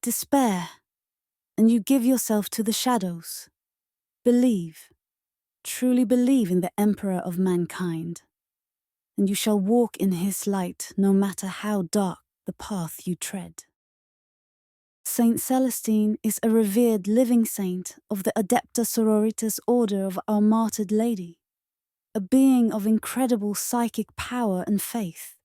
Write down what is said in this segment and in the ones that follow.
despair, and you give yourself to the shadows. Believe, truly believe in the Emperor of mankind, and you shall walk in his light no matter how dark the path you tread. Saint Celestine is a revered living saint of the Adepta Sororitas Order of Our Martyred Lady, a being of incredible psychic power and faith,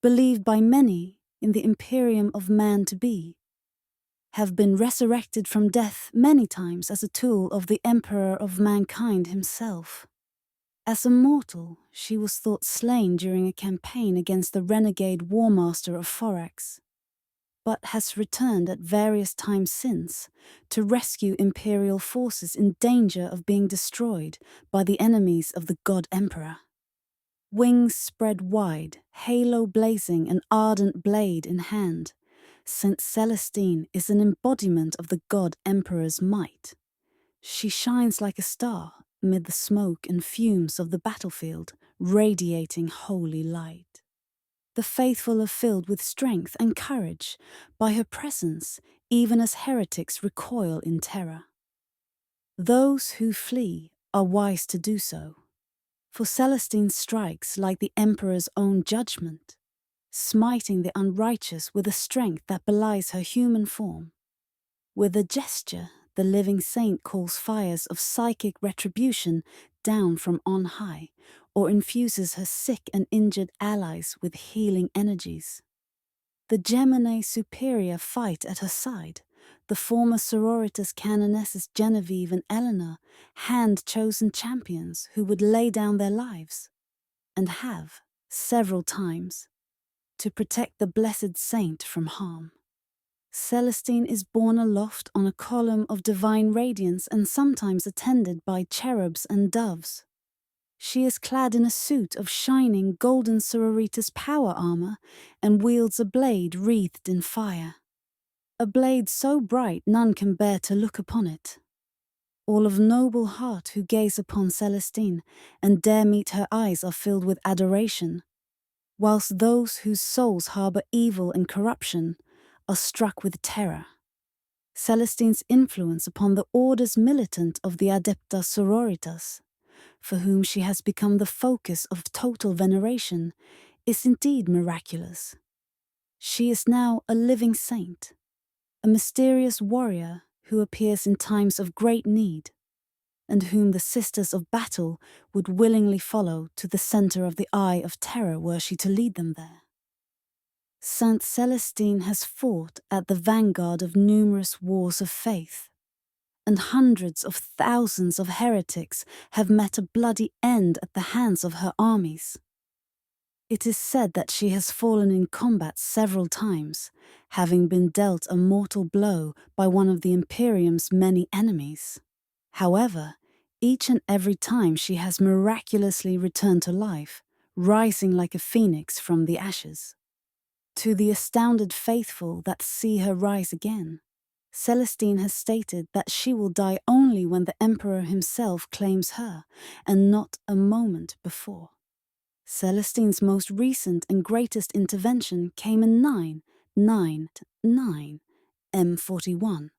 believed by many in the Imperium of Man to be, have been resurrected from death many times as a tool of the Emperor of mankind himself. As a mortal, she was thought slain during a campaign against the renegade War Master of Forax, but has returned at various times since to rescue Imperial forces in danger of being destroyed by the enemies of the God Emperor. Wings spread wide, halo blazing, an ardent blade in hand, Saint Celestine is an embodiment of the God Emperor's might. She shines like a star amid the smoke and fumes of the battlefield, radiating holy light. The faithful are filled with strength and courage by her presence, even as heretics recoil in terror. Those who flee are wise to do so, for Celestine strikes like the Emperor's own judgment, smiting the unrighteous with a strength that belies her human form. With a gesture, the living saint calls fires of psychic retribution down from on high, or infuses her sick and injured allies with healing energies. The Gemini Superior fight at her side, the former sororitas canonesses Genevieve and Eleanor, hand-chosen champions who would lay down their lives, and have, several times, to protect the blessed saint from harm. Celestine is borne aloft on a column of divine radiance and sometimes attended by cherubs and doves. She is clad in a suit of shining golden sororitas power armor and wields a blade wreathed in fire. A blade so bright none can bear to look upon it. All of noble heart who gaze upon Celestine and dare meet her eyes are filled with adoration, whilst those whose souls harbor evil and corruption are struck with terror. Celestine's influence upon the orders militant of the Adepta Sororitas, for whom she has become the focus of total veneration, is indeed miraculous. She is now a living saint, a mysterious warrior who appears in times of great need, and whom the Sisters of Battle would willingly follow to the center of the Eye of Terror were she to lead them there. Saint Celestine has fought at the vanguard of numerous wars of faith, and hundreds of thousands of heretics have met a bloody end at the hands of her armies. It is said that she has fallen in combat several times, having been dealt a mortal blow by one of the Imperium's many enemies. However, each and every time she has miraculously returned to life, rising like a phoenix from the ashes. To the astounded faithful that see her rise again, Celestine has stated that she will die only when the Emperor himself claims her, and not a moment before. Celestine's most recent and greatest intervention came in 999 M41,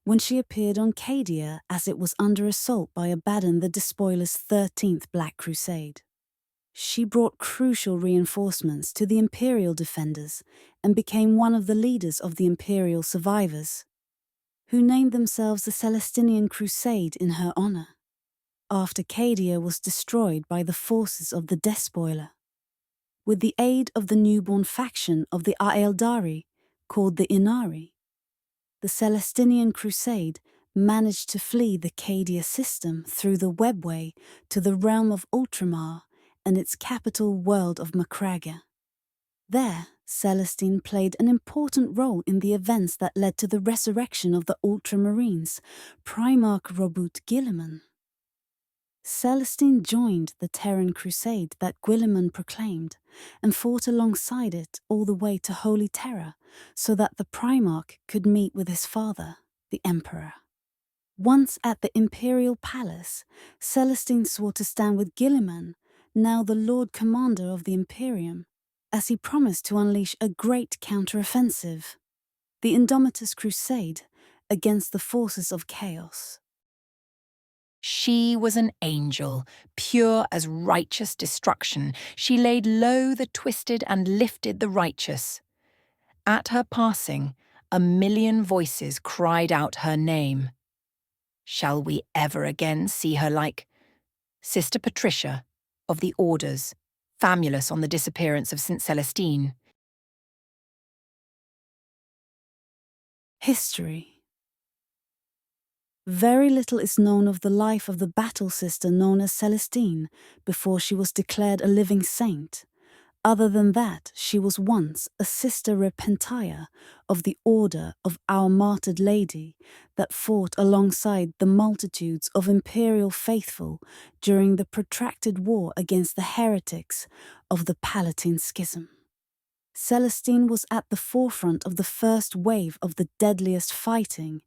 when she appeared on Cadia as it was under assault by Abaddon the Despoiler's 13th Black Crusade. She brought crucial reinforcements to the Imperial defenders and became one of the leaders of the Imperial survivors, who named themselves the Celestinian Crusade in her honor, after Cadia was destroyed by the forces of the Despoiler. With the aid of the newborn faction of the Aeldari, called the Inari, the Celestinian Crusade managed to flee the Cadia system through the Webway to the realm of Ultramar and its capital world of Macraga. There, Celestine played an important role in the events that led to the resurrection of the Ultramarines, Primarch Robut Guilliman. Celestine joined the Terran Crusade that Guilliman proclaimed and fought alongside it all the way to Holy Terra so that the Primarch could meet with his father, the Emperor. Once at the Imperial Palace, Celestine swore to stand with Guilliman, now the Lord Commander of the Imperium, as he promised to unleash a great counteroffensive. the Indomitous Crusade against the forces of chaos. She was an angel, pure as righteous destruction. She laid low the twisted and lifted the righteous. At her passing, 1,000,000 voices cried out her name. Shall we ever again see her like Sister Patricia of the Orders, famulous on the disappearance of St. Celestine? History. Very little is known of the life of the battle sister known as Celestine before she was declared a living saint, other than that she was once a sister repentia of the Order of Our Martyred Lady that fought alongside the multitudes of imperial faithful during the protracted war against the heretics of the Palatine Schism. Celestine was at the forefront of the first wave of the deadliest fighting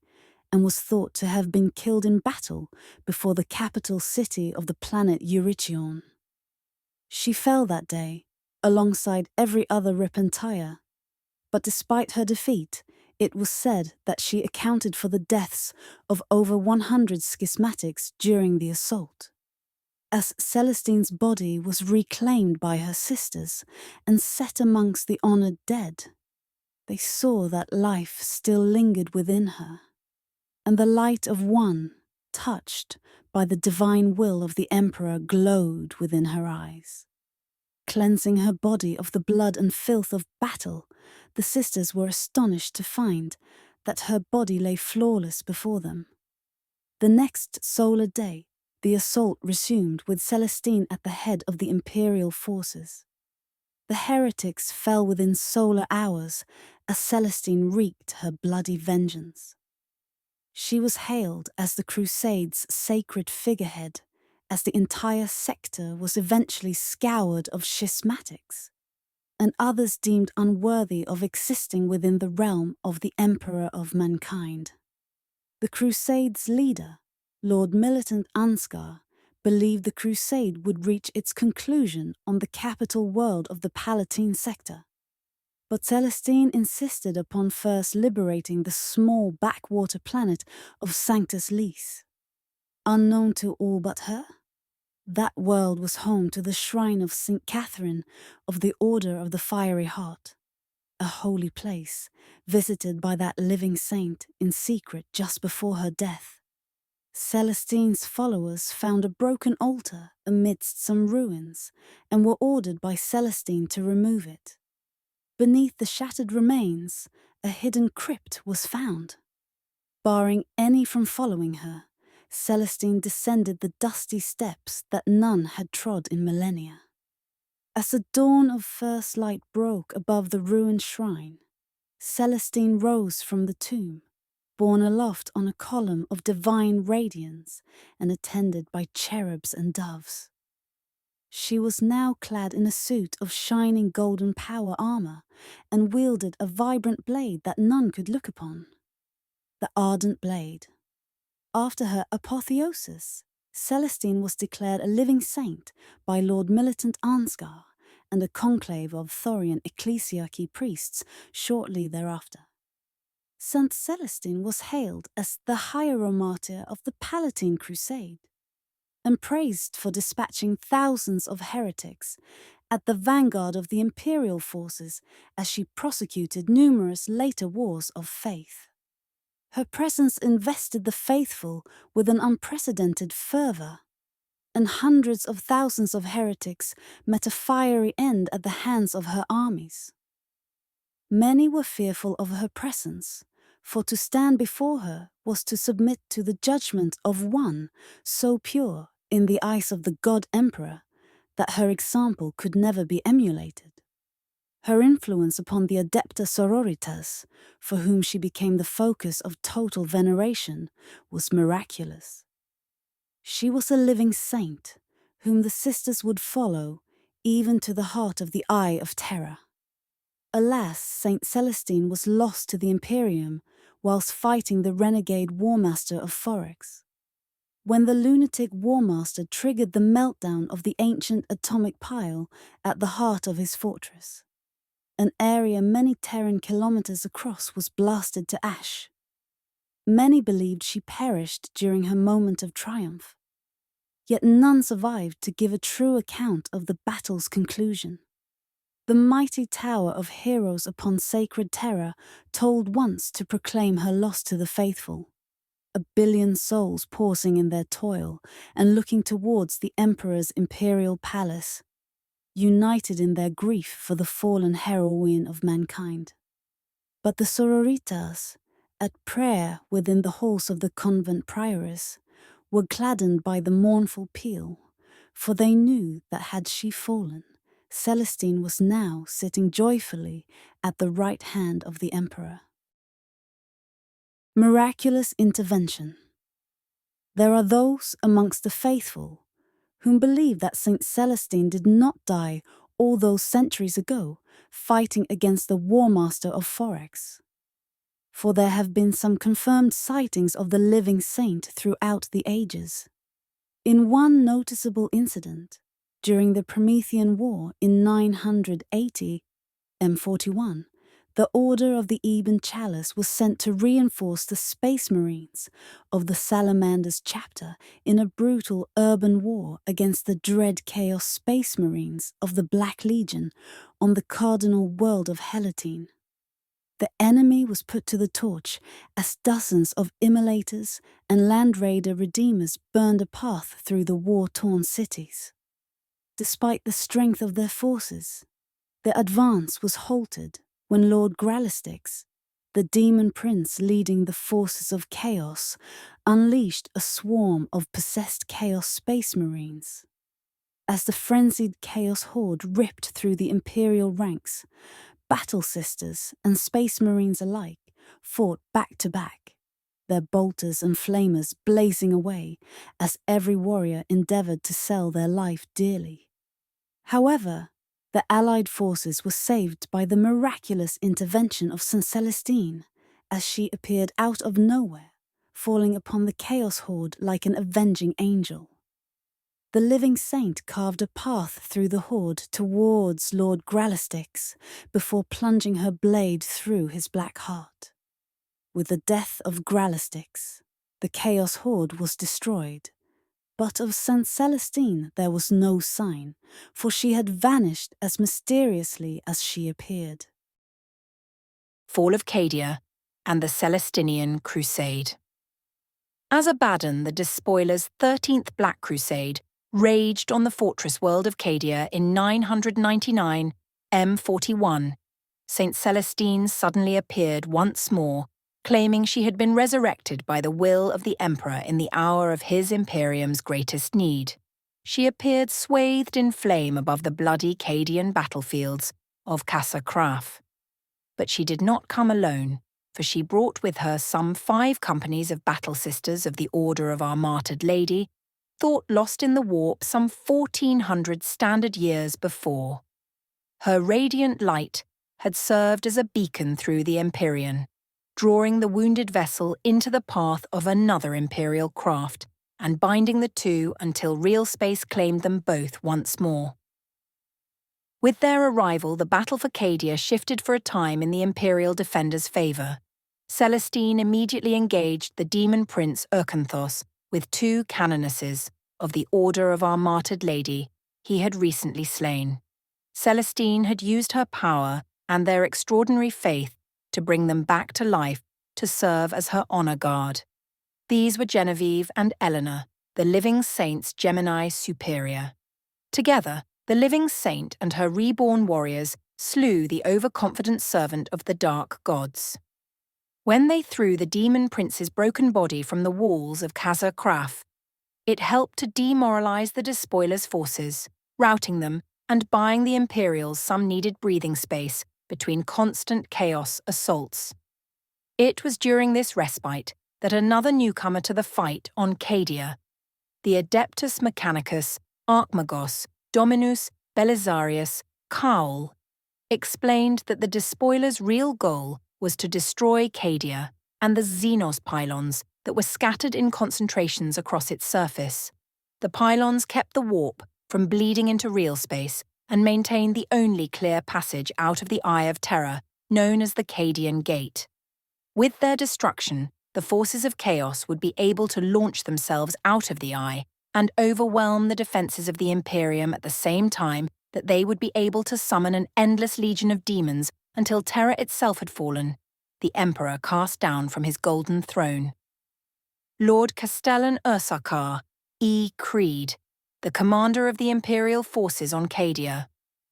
and was thought to have been killed in battle before the capital city of the planet Eurytion. She fell that day, alongside every other repentia, but despite her defeat, it was said that she accounted for the deaths of over 100 schismatics during the assault. As Celestine's body was reclaimed by her sisters and set amongst the honored dead, they saw that life still lingered within her, and the light of one, touched by the divine will of the Emperor, glowed within her eyes. Cleansing her body of the blood and filth of battle, the sisters were astonished to find that her body lay flawless before them. The next solar day, the assault resumed with Celestine at the head of the imperial forces. The heretics fell within solar hours as Celestine wreaked her bloody vengeance. She was hailed as the Crusade's sacred figurehead, as the entire sector was eventually scoured of schismatics, and others deemed unworthy of existing within the realm of the Emperor of Mankind. The Crusade's leader, Lord Militant Ansgar, believed the crusade would reach its conclusion on the capital world of the Palatine sector. But Celestine insisted upon first liberating the small backwater planet of Sanctus Lys. Unknown to all but her, that world was home to the shrine of St. Catherine of the Order of the Fiery Heart, a holy place visited by that living saint in secret just before her death. Celestine's followers found a broken altar amidst some ruins and were ordered by Celestine to remove it. Beneath the shattered remains, a hidden crypt was found. Barring any from following her, Celestine descended the dusty steps that none had trod in millennia. As the dawn of first light broke above the ruined shrine, Celestine rose from the tomb, borne aloft on a column of divine radiance and attended by cherubs and doves. She was now clad in a suit of shining golden power armor and wielded a vibrant blade that none could look upon. The Ardent Blade. After her apotheosis, Celestine was declared a living saint by Lord Militant Ansgar and a conclave of Thorian ecclesiarchy priests shortly thereafter. Saint Celestine was hailed as the hieromartyr of the Palatine Crusade and praised for dispatching thousands of heretics at the vanguard of the imperial forces as she prosecuted numerous later wars of faith. Her presence invested the faithful with an unprecedented fervor, and hundreds of thousands of heretics met a fiery end at the hands of her armies. Many were fearful of her presence, for to stand before her was to submit to the judgment of one so pure in the eyes of the God Emperor that her example could never be emulated. Her influence upon the Adepta Sororitas, for whom she became the focus of total veneration, was miraculous. She was a living saint, whom the sisters would follow even to the heart of the Eye of Terror. Alas, Saint Celestine was lost to the Imperium whilst fighting the renegade Warmaster of Forex. When the lunatic Warmaster triggered the meltdown of the ancient atomic pile at the heart of his fortress. an area many Terran kilometers across was blasted to ash. Many believed she perished during her moment of triumph, yet none survived to give a true account of the battle's conclusion. The mighty tower of heroes upon sacred Terra tolled once to proclaim her loss to the faithful, 1 billion souls pausing in their toil and looking towards the Emperor's imperial palace, united in their grief for the fallen heroine of mankind. But the sororitas, at prayer within the halls of the convent prioress, were gladdened by the mournful peal, for they knew that had she fallen, Celestine was now sitting joyfully at the right hand of the Emperor. Miraculous intervention. There are those amongst the faithful whom believe that Saint Celestine did not die all those centuries ago, fighting against the War Master of Forex. For there have been some confirmed sightings of the living saint throughout the ages. In one noticeable incident, during the Promethean War in 980 M41, the Order of the Ebon Chalice was sent to reinforce the Space Marines of the Salamanders chapter in a brutal urban war against the dread Chaos Space Marines of the Black Legion on the cardinal world of Helatine. The enemy was put to the torch as dozens of immolators and Land Raider redeemers burned a path through the war-torn cities. Despite the strength of their forces, their advance was halted when Lord Gralistix, the demon prince leading the forces of chaos, unleashed a swarm of possessed Chaos Space Marines. As the frenzied Chaos Horde ripped through the Imperial ranks, Battle Sisters and Space Marines alike fought back to back, their bolters and flamers blazing away as every warrior endeavored to sell their life dearly. However, the Allied forces were saved by the miraculous intervention of St. Celestine, as she appeared out of nowhere, falling upon the Chaos Horde like an avenging angel. The living saint carved a path through the horde towards Lord Gralistix before plunging her blade through his black heart. With the death of Gralistix, the Chaos Horde was destroyed, but of St. Celestine there was no sign, for she had vanished as mysteriously as she appeared. Fall of Cadia and the Celestinian Crusade. As Abaddon, the Despoiler's 13th Black Crusade, raged on the fortress world of Cadia in 999 M41, St. Celestine suddenly appeared once more, claiming she had been resurrected by the will of the Emperor in the hour of his Imperium's greatest need. She appeared swathed in flame above the bloody Cadian battlefields of Casa Craf. But she did not come alone, for she brought with her some 5 companies of battle sisters of the Order of our Martyred Lady, thought lost in the warp some 1400 standard years before. Her radiant light had served as a beacon through the Empyrean, drawing the wounded vessel into the path of another Imperial craft and binding the two until real space claimed them both once more. With their arrival, the battle for Cadia shifted for a time in the Imperial defenders' favour. Celestine immediately engaged the demon prince Urkanthos with 2 canonesses of the Order of our Martyred Lady he had recently slain. Celestine had used her power and their extraordinary faith to bring them back to life to serve as her honour guard. These were Genevieve and Eleanor, the living saint's Gemini superior. Together, the living saint and her reborn warriors slew the overconfident servant of the dark gods. When they threw the demon prince's broken body from the walls of Casa Craf, it helped to demoralize the Despoiler's forces, routing them and buying the Imperials some needed breathing space between constant chaos assaults. It was during this respite that another newcomer to the fight on Cadia, the Adeptus Mechanicus Archmagos Dominus Belisarius Caul, explained that the Despoiler's real goal was to destroy Cadia and the Xenos pylons that were scattered in concentrations across its surface. The pylons kept the warp from bleeding into real space and maintained the only clear passage out of the Eye of Terror, known as the Cadian Gate. With their destruction, the forces of chaos would be able to launch themselves out of the Eye and overwhelm the defenses of the Imperium at the same time that they would be able to summon an endless legion of demons until Terra itself had fallen, the Emperor cast down from his golden throne. Lord Castellan Ursarkar E. Creed, the commander of the Imperial forces on Cadia,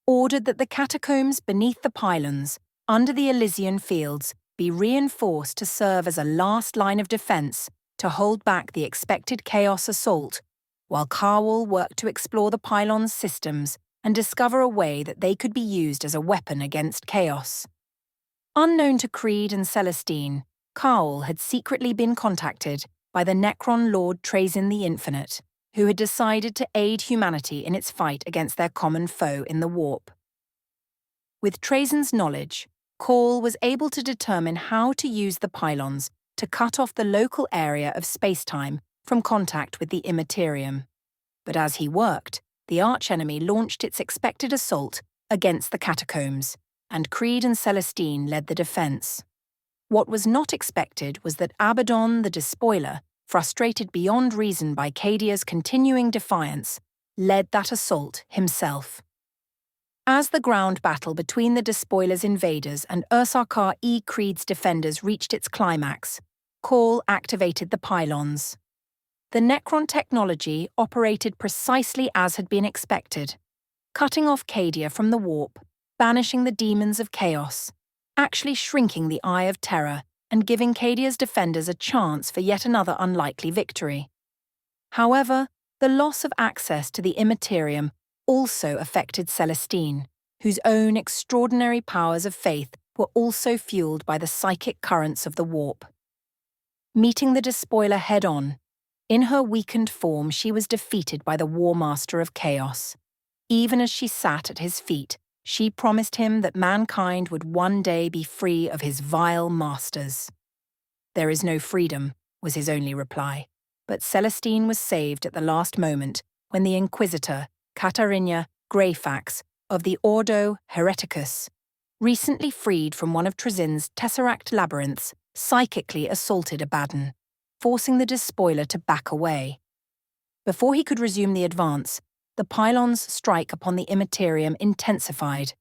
ordered that the catacombs beneath the pylons, under the Elysian fields, be reinforced to serve as a last line of defense to hold back the expected chaos assault, while Carwall worked to explore the pylons' systems and discover a way that they could be used as a weapon against chaos. Unknown to Creed and Celestine, Carwall had secretly been contacted by the Necron Lord Trazyn the Infinite, who had decided to aid humanity in its fight against their common foe in the warp. With Trazyn's knowledge, Call was able to determine how to use the pylons to cut off the local area of spacetime from contact with the Immaterium. But as he worked, the archenemy launched its expected assault against the catacombs, and Creed and Celestine led the defense. What was not expected was that Abaddon the Despoiler, frustrated beyond reason by Cadia's continuing defiance, led that assault himself. As the ground battle between the Despoiler's invaders and Ursarkar E. Creed's defenders reached its climax, Call activated the pylons. The Necron technology operated precisely as had been expected, cutting off Cadia from the warp, banishing the demons of chaos, actually shrinking the Eye of Terror and giving Cadia's defenders a chance for yet another unlikely victory. However, the loss of access to the Immaterium also affected Celestine, whose own extraordinary powers of faith were also fueled by the psychic currents of the warp. Meeting the Despoiler head-on, in her weakened form she was defeated by the War Master of Chaos. Even as she sat at his feet, she promised him that mankind would one day be free of his vile masters. "There is no freedom," was his only reply, but Celestine was saved at the last moment when the Inquisitor, Katarina Greyfax, of the Ordo Hereticus, recently freed from one of Trazyn's Tesseract labyrinths, psychically assaulted Abaddon, forcing the Despoiler to back away. Before he could resume the advance, the pylon's strike upon the Immaterium intensified,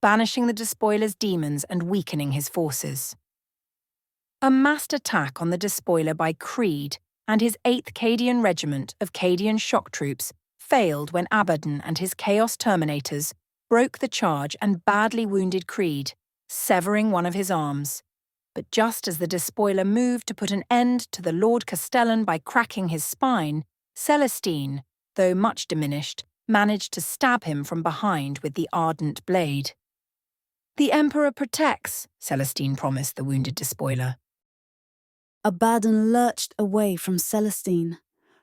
banishing the Despoiler's demons and weakening his forces. A massed attack on the Despoiler by Creed and his 8th Cadian Regiment of Cadian shock troops failed when Abaddon and his Chaos Terminators broke the charge and badly wounded Creed, severing one of his arms. But just as the Despoiler moved to put an end to the Lord Castellan by cracking his spine, Celestine, though much diminished, managed to stab him from behind with the ardent blade. "The Emperor protects," Celestine promised the wounded Despoiler. Abaddon lurched away from Celestine,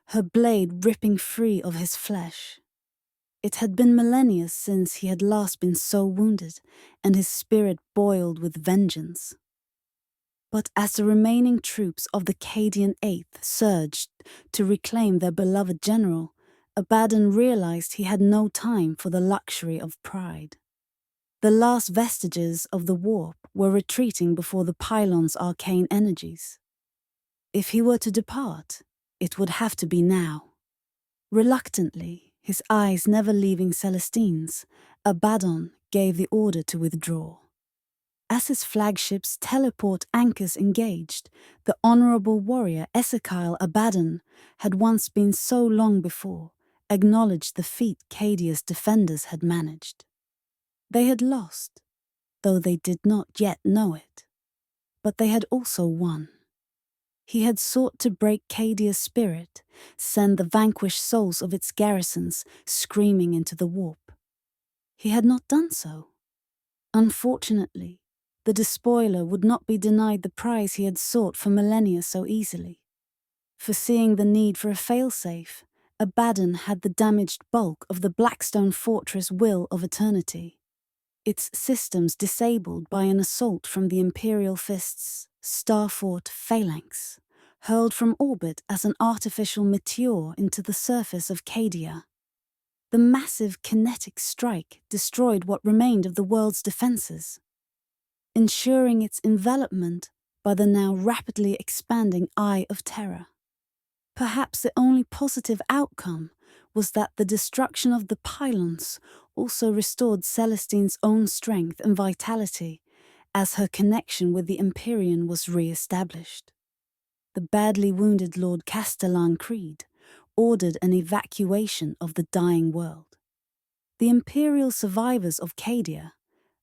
her blade ripping free of his flesh. It had been millennia since he had last been so wounded, and his spirit boiled with vengeance. But as the remaining troops of the Cadian 8th surged to reclaim their beloved general, Abaddon realized he had no time for the luxury of pride. The last vestiges of the warp were retreating before the pylon's arcane energies. If he were to depart, it would have to be now. Reluctantly, his eyes never leaving Celestine's, Abaddon gave the order to withdraw. As his flagship's teleport anchors engaged, the honorable warrior Ezekiel Abaddon had once been so long before acknowledged the feat Cadia's defenders had managed. They had lost, though they did not yet know it, but they had also won. He had sought to break Cadia's spirit, send the vanquished souls of its garrisons screaming into the warp. He had not done so. Unfortunately, the Despoiler would not be denied the prize he had sought for millennia so easily. Foreseeing the need for a failsafe, Abaddon had the damaged bulk of the Blackstone Fortress Will of Eternity, its systems disabled by an assault from the Imperial Fist's Starfort Phalanx, hurled from orbit as an artificial meteor into the surface of Cadia. The massive kinetic strike destroyed what remained of the world's defenses, ensuring its envelopment by the now rapidly expanding Eye of Terror. Perhaps the only positive outcome was that the destruction of the pylons also restored Celestine's own strength and vitality, as her connection with the Empyrean was re-established. The badly wounded Lord Castellan Creed ordered an evacuation of the dying world. The Imperial survivors of Cadia,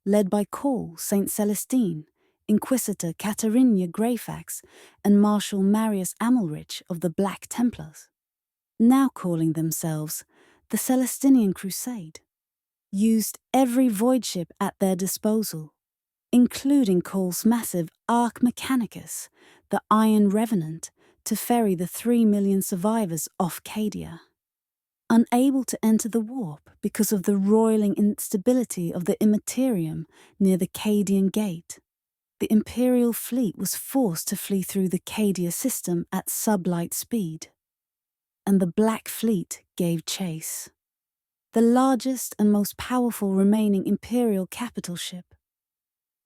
led by Cole Saint Celestine, Inquisitor Katarina Greyfax, and Marshal Marius Amalrich of the Black Templars, now calling themselves the Celestinian Crusade, used every void ship at their disposal, including Cole's massive Arch Mechanicus, the Iron Revenant, to ferry the 3 million survivors off Cadia. Unable to enter the warp because of the roiling instability of the Immaterium near the Cadian Gate, the Imperial fleet was forced to flee through the Cadia system at sublight speed, and the Black Fleet gave chase. The largest and most powerful remaining Imperial capital ship,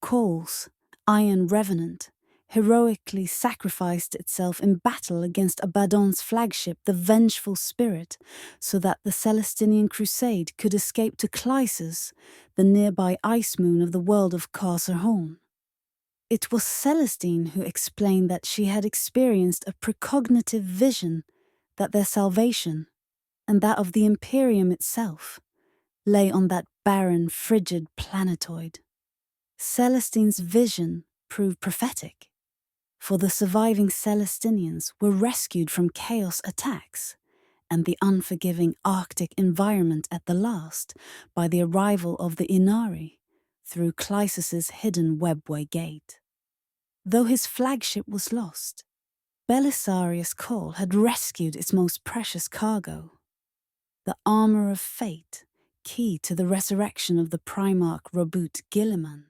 Cole's Iron Revenant, heroically sacrificed itself in battle against Abaddon's flagship, the Vengeful Spirit, so that the Celestinian Crusade could escape to Clysus, the nearby ice moon of the world of Carcerhorn. It was Celestine who explained that she had experienced a precognitive vision that their salvation, and that of the Imperium itself, lay on that barren, frigid planetoid. Celestine's vision proved prophetic, for the surviving Celestinians were rescued from chaos attacks and the unforgiving Arctic environment at the last by the arrival of the Inari through Clysus's hidden webway gate. Though his flagship was lost, Belisarius Cole had rescued its most precious cargo, the armor of fate, key to the resurrection of the Primarch Robut Guilliman.